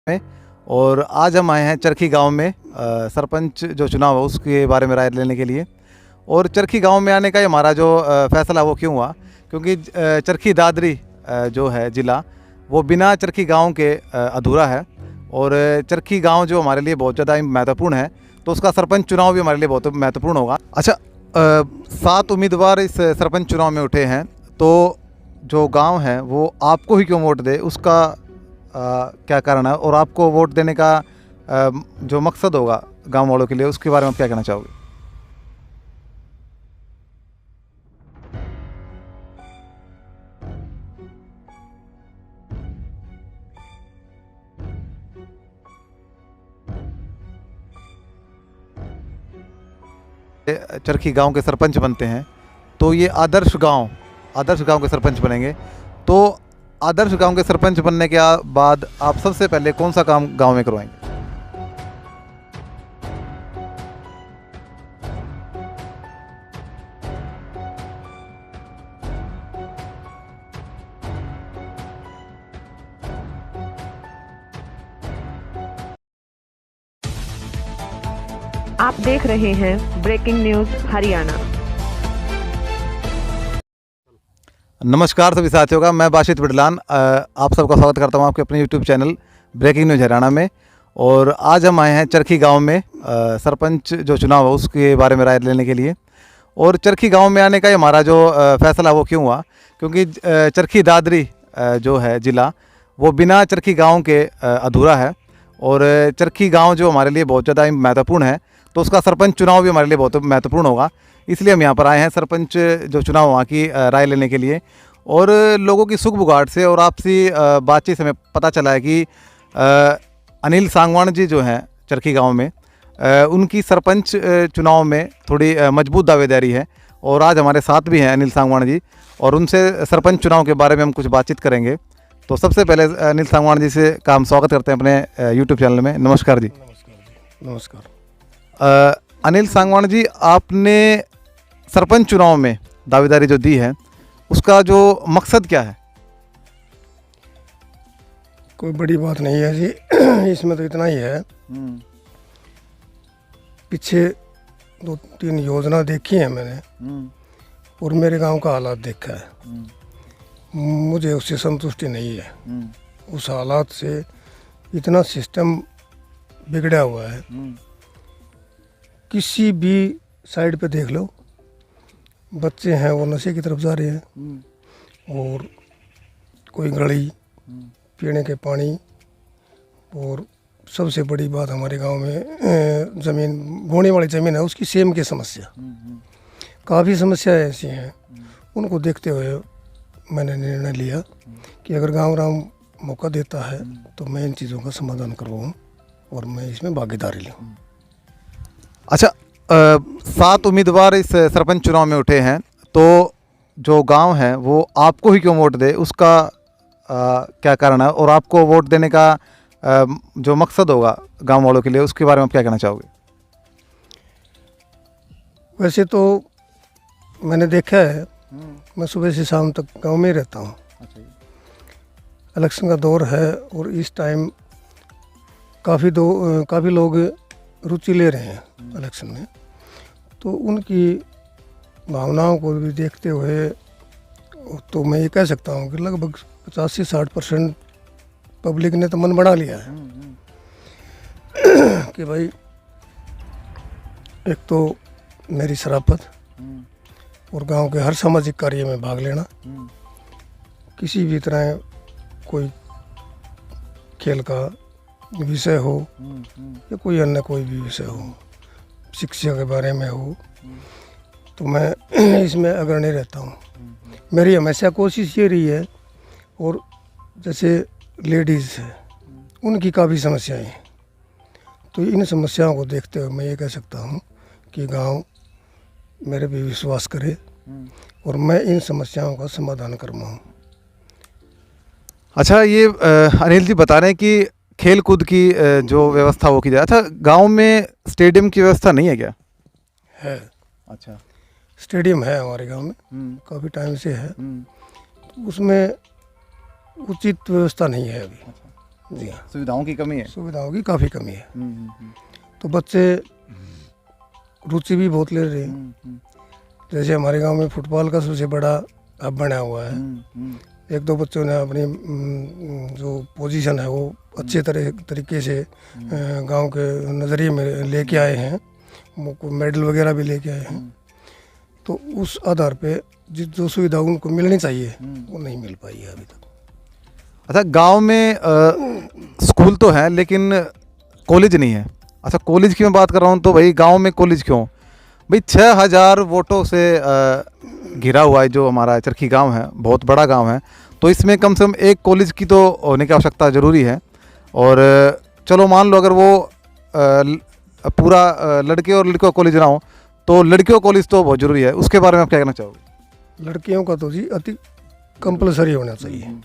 में। और आज हम आए हैं चरखी गांव में सरपंच जो चुनाव है उसके बारे में राय लेने के लिए। और चरखी गांव में आने का हमारा जो फैसला वो क्यों हुआ, क्योंकि चरखी दादरी जो है ज़िला वो बिना चरखी गांव के अधूरा है। और चरखी गांव जो हमारे लिए बहुत ज़्यादा महत्वपूर्ण है, तो उसका सरपंच चुनाव भी हमारे लिए बहुत महत्वपूर्ण होगा। अच्छा, 7 उम्मीदवार इस सरपंच चुनाव में उठे हैं, तो जो गांव है वो आपको ही क्यों वोट दे, उसका क्या कारण है, और आपको वोट देने का जो मकसद होगा गांव वालों के लिए, उसके बारे में आप क्या कहना चाहोगे? चरखी गांव के सरपंच बनते हैं तो ये आदर्श गांव के सरपंच बनेंगे। तो आदर्श गांव के सरपंच बनने के बाद आप सबसे पहले कौन सा काम गांव में करवाएंगे? आप देख रहे हैं ब्रेकिंग न्यूज हरियाणा। नमस्कार सभी साथियों का, मैं बाशित बिडलान आप सबका स्वागत करता हूं आपके अपने YouTube channel breaking news Haryana में। और आज हम आए हैं चरखी गांव में सरपंच जो चुनाव है उसके बारे में राय लेने के लिए। और चरखी गांव में आने का हमारा जो फैसला वो क्यों हुआ, क्योंकि चरखी दादरी जो है ज़िला वो बिना चरखी गांव के अधूरा है। और चरखी गांव जो हमारे लिए बहुत ज़्यादा महत्वपूर्ण है, तो उसका सरपंच चुनाव भी हमारे लिए बहुत महत्वपूर्ण होगा। इसलिए हम यहाँ पर आए हैं सरपंच जो चुनाव वहाँ की राय लेने के लिए। और लोगों की सुख बुगाट से और आपसी बातचीत से हमें पता चला है कि अनिल सांगवान जी जो हैं चरखी गांव में, उनकी सरपंच चुनाव में थोड़ी मजबूत दावेदारी है। और आज हमारे साथ भी हैं अनिल सांगवान जी, और उनसे सरपंच चुनाव के बारे में हम कुछ बातचीत करेंगे। तो सबसे पहले अनिल सांगवान जी से का हम स्वागत करते हैं अपने यूट्यूब चैनल में। नमस्कार जी। नमस्कार। अनिल सांगवान जी, आपने सरपंच चुनाव में दावेदारी जो दी है उसका जो मकसद क्या है? कोई बड़ी बात नहीं है जी। इसमें तो इतना ही है, पीछे 2-3 योजना देखी है मैंने और मेरे गांव का हालात देखा है। मुझे उससे संतुष्टि नहीं है। उस हालात से इतना सिस्टम बिगड़ा हुआ है, किसी भी साइड पे देख लो बच्चे हैं वो नशे की तरफ जा रहे हैं। और कोई गली, पीने के पानी, और सबसे बड़ी बात हमारे गांव में ज़मीन, बोने वाली ज़मीन है उसकी सेम की समस्या। काफ़ी समस्याएं ऐसी हैं, उनको देखते हुए मैंने निर्णय लिया कि अगर गांव राम मौका देता है तो मैं इन चीज़ों का समाधान करवाऊँ और मैं इसमें भागीदारी लूँ। अच्छा, 7 उम्मीदवार इस सरपंच चुनाव में उठे हैं, तो जो गांव है वो आपको ही क्यों वोट दे, उसका क्या कारण है, और आपको वोट देने का जो मकसद होगा गांव वालों के लिए, उसके बारे में आप क्या कहना चाहोगे? वैसे तो मैंने देखा है, मैं सुबह से शाम तक गांव में ही रहता हूँ। इलेक्शन का दौर है और इस टाइम काफ़ी लोग रुचि ले रहे हैं इलेक्शन में, तो उनकी भावनाओं को भी देखते हुए तो मैं ये कह सकता हूँ कि लगभग 50 से 60% पब्लिक ने तो मन बना लिया है कि भाई एक तो मेरी शराफत और गांव के हर सामाजिक कार्य में भाग लेना, किसी भी तरह कोई खेल का विषय हो या कोई अन्य कोई भी विषय हो, शिक्षा के बारे में हो, तो मैं इसमें अग्रणी रहता हूँ। मेरी हमेशा कोशिश ये रही है। और जैसे लेडीज़ है उनकी काफ़ी समस्याएं हैं, तो इन समस्याओं को देखते हुए मैं ये कह सकता हूँ कि गांव मेरे पे विश्वास करे और मैं इन समस्याओं का समाधान करवाऊँ। अच्छा, ये अनिल जी बता रहे हैं कि खेल कूद की जो व्यवस्था वो की जाए। अच्छा, गांव में स्टेडियम की व्यवस्था नहीं है क्या? है। अच्छा, स्टेडियम है हमारे गांव में, काफ़ी टाइम से है। तो उसमें उचित व्यवस्था नहीं है अभी। जी हाँ, सुविधाओं की कमी है। सुविधाओं की काफ़ी कमी है। तो बच्चे रुचि भी बहुत ले रहे हैं। जैसे हमारे गांव में फुटबॉल का सबसे बड़ा हब बना हुआ है। एक दो बच्चों ने अपनी जो पोजीशन है वो अच्छे तरीके से गांव के नज़रिए में लेके आए हैं, मेडल वगैरह भी लेके आए हैं। तो उस आधार पे जो सुविधा उनको मिलनी चाहिए वो नहीं मिल पाई है अभी तक। अच्छा, गांव में स्कूल तो है लेकिन कॉलेज नहीं है। अच्छा, कॉलेज की मैं बात कर रहा हूँ तो भाई गांव में कॉलेज क्यों? भाई 6000 वोटों से घिरा हुआ है जो हमारा चरखी गांव है, बहुत बड़ा गांव है, तो इसमें कम से कम एक कॉलेज की तो होने की आवश्यकता ज़रूरी है। और चलो मान लो अगर वो पूरा लड़के और लड़कियों का कॉलेज ना हो तो लड़कियों कॉलेज तो बहुत ज़रूरी है, उसके बारे में आप क्या कहना चाहोगे? लड़कियों का तो जी अति कंपलसरी होना चाहिए।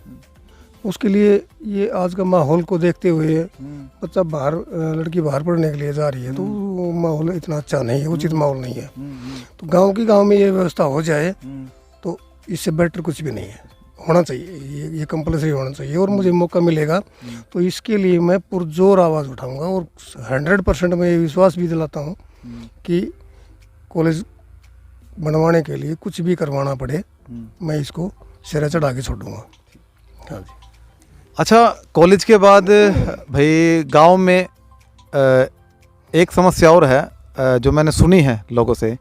उसके लिए ये आज का माहौल को देखते हुए बच्चा बाहर लड़की बाहर पढ़ने के लिए जा रही है तो वो माहौल इतना अच्छा नहीं है, उचित माहौल नहीं है। तो गांव में ये व्यवस्था हो जाए तो इससे बेटर कुछ भी नहीं है, होना चाहिए, ये कंपलसरी होना चाहिए। और मुझे मौका मिलेगा तो इसके लिए मैं पुरजोर आवाज़ उठाऊंगा और 100% मैं ये विश्वास भी दिलाता हूँ कि कॉलेज बनवाने के लिए कुछ भी करवाना पड़े मैं इसको सिरा चढ़ा के छोड़ूंगा। हाँ जी। अच्छा, कॉलेज के बाद भाई गांव में एक समस्या और है जो मैंने सुनी है लोगों से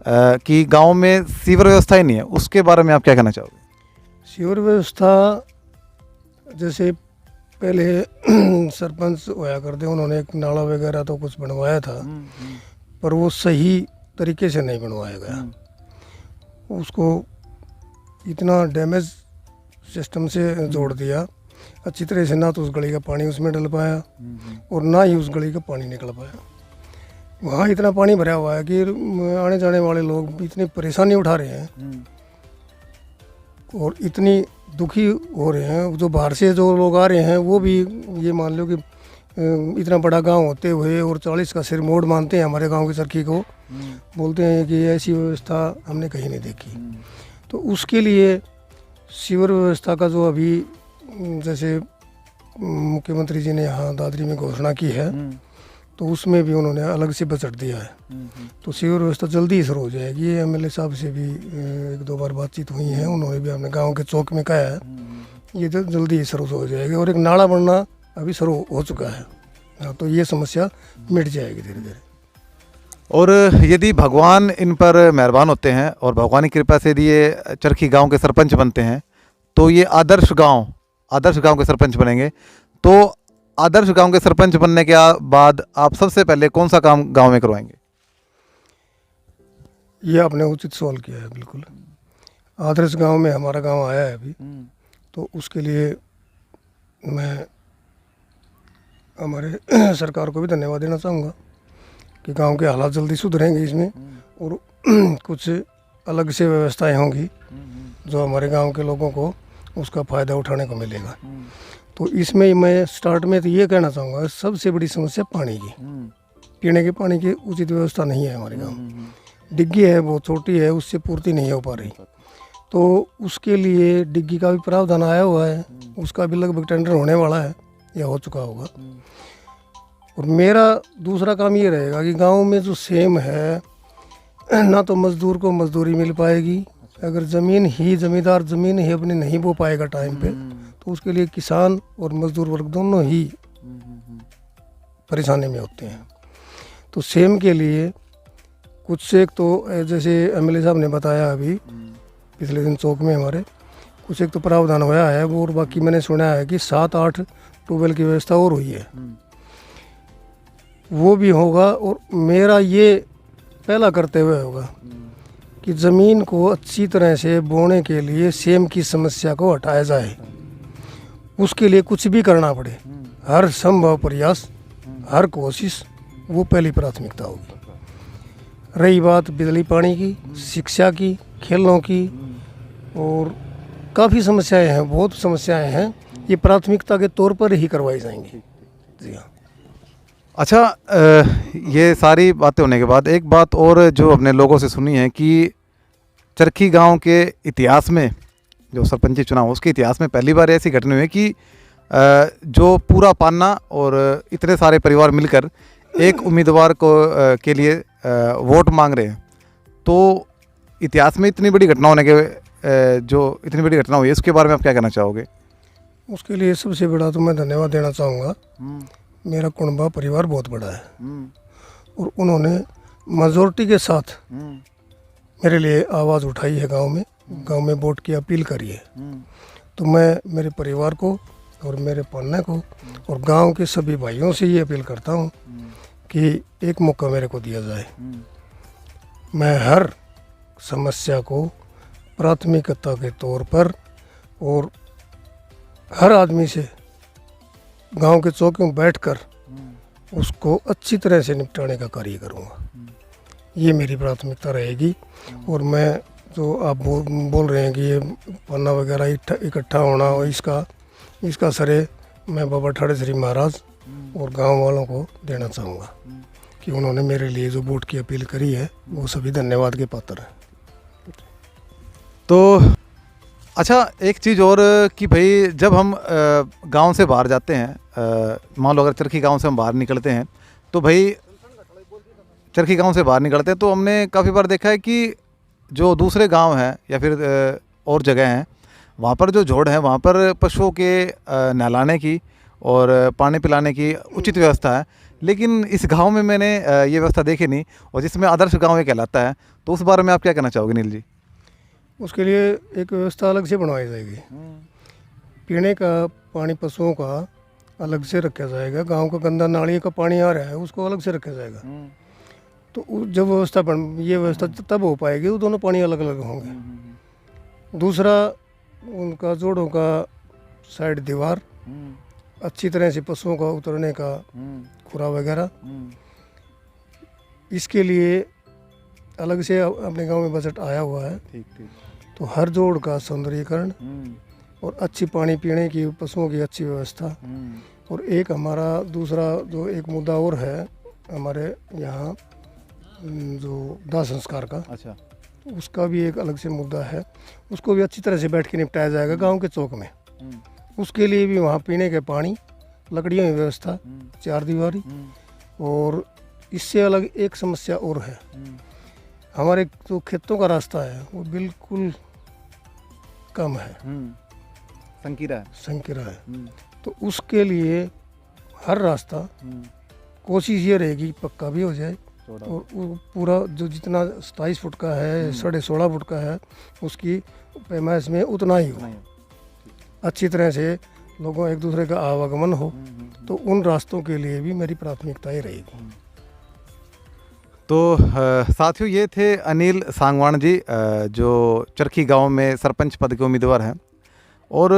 कि गांव में सीवर व्यवस्था ही नहीं है, उसके बारे में आप क्या कहना चाहोगे? सीवर व्यवस्था जैसे पहले सरपंच होया करते, उन्होंने एक नाला वगैरह तो कुछ बनवाया था पर वो सही तरीके से नहीं बनवाया गया। उसको इतना डैमेज सिस्टम से जोड़ दिया अच्छी तरह से, ना तो उस गली का पानी उसमें डल पाया और ना ही उस गली का पानी निकल पाया। वहाँ इतना पानी भरा हुआ है कि आने जाने वाले लोग इतनी परेशानी उठा रहे हैं और इतनी दुखी हो रहे हैं। जो बाहर से जो लोग आ रहे हैं वो भी ये मान लो कि इतना बड़ा गांव होते हुए और 40 का सिर मोड़ मानते हैं हमारे गांव की चरखी को, बोलते हैं कि ऐसी व्यवस्था हमने कहीं नहीं देखी। तो उसके लिए सीवर व्यवस्था का जो अभी जैसे मुख्यमंत्री जी ने यहाँ दादरी में घोषणा की है तो उसमें भी उन्होंने अलग से बजट दिया है। तो सीवर व्यवस्था जल्दी ही शुरू हो जाएगी। ये एमएलए साहब से भी एक दो बार बातचीत हुई है, उन्होंने भी अपने गांव के चौक में कहा है ये तो जल्दी ही शुरू हो जाएगी। और एक नाला बनना अभी शुरू हो चुका है, तो ये समस्या मिट जाएगी धीरे धीरे। और यदि भगवान इन पर मेहरबान होते हैं और भगवान की कृपा से यदि ये चरखी गांव के सरपंच बनते हैं तो ये आदर्श गांव के सरपंच बनेंगे। तो आदर्श गांव के सरपंच बनने के बाद आप सबसे पहले कौन सा काम गांव में करवाएंगे? ये आपने उचित सवाल किया है। बिल्कुल आदर्श गांव में हमारा गांव आया है अभी, तो उसके लिए मैं हमारे सरकार को भी धन्यवाद देना चाहूँगा कि गांव के हालात जल्दी सुधरेंगे इसमें और कुछ अलग से व्यवस्थाएं होंगी जो हमारे गांव के लोगों को उसका फ़ायदा उठाने को मिलेगा। तो इसमें मैं स्टार्ट में तो ये कहना चाहूँगा सबसे बड़ी समस्या पानी की, पीने के पानी की उचित व्यवस्था नहीं है हमारे गाँव। डिग्गी है वो छोटी है, उससे पूर्ति नहीं हो पा रही। तो उसके लिए डिग्गी का भी प्रावधान आया हुआ है, उसका भी लगभग टेंडर होने वाला है या हो चुका होगा। और मेरा दूसरा काम ये रहेगा कि गांव में जो सेम है ना तो मजदूर को मजदूरी मिल पाएगी, अगर जमींदार ज़मीन ही अपने नहीं बो पाएगा टाइम पे तो उसके लिए किसान और मजदूर वर्ग दोनों ही परेशानी में होते हैं। तो सेम के लिए कुछ से एक तो जैसे एमएलए साहब ने बताया अभी पिछले दिन चौक में हमारे कुछ एक तो प्रावधान होया है वो, और बाकी मैंने सुना है कि 7-8 ट्यूबवेल की व्यवस्था और हुई है, वो भी होगा। और मेरा ये पहला करते हुए होगा कि ज़मीन को अच्छी तरह से बोने के लिए सेम की समस्या को हटाया जाए। उसके लिए कुछ भी करना पड़े, हर संभव प्रयास, हर कोशिश, वो पहली प्राथमिकता होगी। रही बात बिजली पानी की, शिक्षा की, खेलों की, और काफ़ी समस्याएं हैं, बहुत समस्याएं हैं, ये प्राथमिकता के तौर पर ही करवाई जाएंगी। जी हाँ। अच्छा, ये सारी बातें होने के बाद एक बात और जो अपने लोगों से सुनी है कि चरखी गांव के इतिहास में जो सरपंची चुनाव उसके इतिहास में पहली बार ऐसी घटना हुई है कि जो पूरा पान्ना और इतने सारे परिवार मिलकर एक उम्मीदवार को के लिए वोट मांग रहे हैं, तो इतिहास में इतनी बड़ी घटना होने के जो इतनी बड़ी घटना हुई है उसके बारे में आप क्या कहना चाहोगे? उसके लिए सबसे बड़ा तो मैं धन्यवाद देना चाहूँगा। मेरा कुनबा परिवार बहुत बड़ा है और उन्होंने मेजोरिटी के साथ मेरे लिए आवाज़ उठाई है। गांव में वोट की अपील करी है। तो मैं मेरे परिवार को और मेरे पन्ने को और गांव के सभी भाइयों से ये अपील करता हूँ कि एक मौका मेरे को दिया जाए। मैं हर समस्या को प्राथमिकता के तौर पर और हर आदमी से गांव के चौक में बैठकर उसको अच्छी तरह से निपटाने का कार्य करूँगा। ये मेरी प्राथमिकता रहेगी। और मैं जो आप बोल रहे हैं कि ये पन्ना वगैरह इकट्ठा होना और इसका श्रेय मैं बाबा ठाड़े श्री महाराज और गांव वालों को देना चाहूँगा कि उन्होंने मेरे लिए जो वोट की अपील करी है वो सभी धन्यवाद के पात्र हैं। तो अच्छा, एक चीज़ और कि भाई जब हम गांव से बाहर जाते हैं, मान लो अगर चरखी गांव से हम बाहर निकलते हैं, तो भाई चरखी गांव से बाहर निकलते हैं तो हमने काफ़ी बार देखा है कि जो दूसरे गांव हैं या फिर और जगह हैं, वहाँ पर जो जोड़ है वहाँ पर पशुओं के नहलाने की और पानी पिलाने की उचित व्यवस्था है, लेकिन इस गांव में मैंने ये व्यवस्था देखी नहीं, और जिसमें आदर्श गांव ये कहलाता है। तो उस बारे में आप क्या कहना चाहोगे नील जी? उसके लिए एक व्यवस्था अलग से बनवाई जाएगी। पीने का पानी पशुओं का अलग से रखा जाएगा। गांव का गंदा नाली का पानी आ रहा है उसको अलग से रखा जाएगा। तो जब ये व्यवस्था तब हो पाएगी, वो दोनों पानी अलग अलग होंगे। दूसरा, उनका जोड़ों का साइड दीवार अच्छी तरह से पशुओं का उतरने का खुरा वगैरह, इसके लिए अलग से अपने गांव में बजट आया हुआ है। तो हर जोड़ का सौंदर्यीकरण और अच्छी पानी पीने की पशुओं की अच्छी व्यवस्था। और एक हमारा दूसरा जो एक मुद्दा और है हमारे यहाँ जो दाह संस्कार का, अच्छा, तो उसका भी एक अलग से मुद्दा है। उसको भी अच्छी तरह से बैठ के निपटाया जाएगा गांव के चौक में। उसके लिए भी वहाँ पीने के पानी, लकड़ियों की व्यवस्था, चार दीवारी। और इससे अलग एक समस्या और है, हमारे जो खेतों का रास्ता है वो बिल्कुल कम है, संकीरा है। तो उसके लिए हर रास्ता कोशिश ये रहेगी पक्का भी हो जाए, और वो पूरा जो जितना 27 फुट का है 16.5 फुट का है उसकी पैमाइश में उतना ही हो, अच्छी तरह से लोगों एक दूसरे का आवागमन हो। तो उन रास्तों के लिए भी मेरी प्राथमिकता ही रहेगी। तो साथियों, ये थे अनिल सांगवान जी, जो चरखी गांव में सरपंच पद के उम्मीदवार हैं। और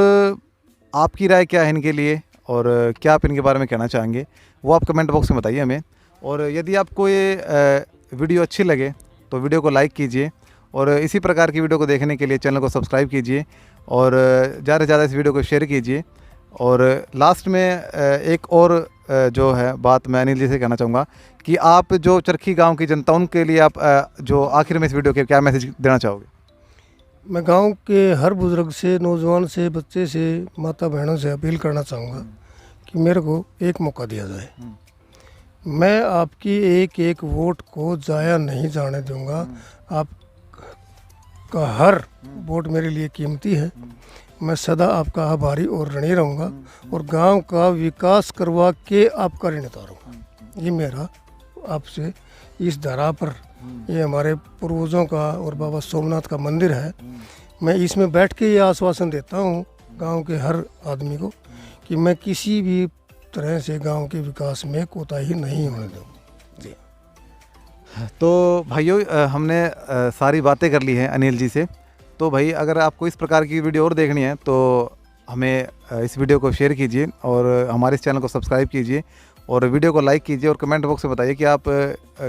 आपकी राय क्या है इनके लिए और क्या आप इनके बारे में कहना चाहेंगे वो आप कमेंट बॉक्स में बताइए हमें। और यदि आपको ये वीडियो अच्छी लगे तो वीडियो को लाइक कीजिए, और इसी प्रकार की वीडियो को देखने के लिए चैनल को सब्सक्राइब कीजिए, और ज़्यादा से ज़्यादा इस वीडियो को शेयर कीजिए। और लास्ट में एक और जो है बात मैं अनिल जी से कहना चाहूँगा कि आप जो चरखी गांव की जनता, उनके लिए आप जो आखिर में इस वीडियो के क्या मैसेज देना चाहोगे? मैं गांव के हर बुजुर्ग से, नौजवान से, बच्चे से, माता बहनों से अपील करना चाहूँगा कि मेरे को एक मौका दिया जाए। मैं आपकी एक एक वोट को ज़ाया नहीं जाने दूंगा। आपका हर वोट मेरे लिए कीमती है। मैं सदा आपका आभारी और ऋणी रहूँगा और गांव का विकास करवा के आपका ऋण उतारूँगा। ये मेरा आपसे इस धरा पर, ये हमारे पूर्वजों का और बाबा सोमनाथ का मंदिर है, मैं इसमें बैठ के ये आश्वासन देता हूँ गांव के हर आदमी को कि मैं किसी भी तरह से गांव के विकास में कोताही नहीं होने दूँगा। जी। तो भाइयों, हमने सारी बातें कर ली हैं अनिल जी से। तो भाई, अगर आपको इस प्रकार की वीडियो और देखनी है तो हमें इस वीडियो को शेयर कीजिए और हमारे इस चैनल को सब्सक्राइब कीजिए, और वीडियो को लाइक कीजिए, और कमेंट बॉक्स में बताइए कि आप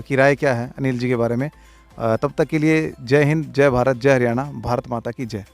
की राय क्या है अनिल जी के बारे में। तब तक के लिए जय हिंद, जय भारत, जय हरियाणा, भारत माता की जय।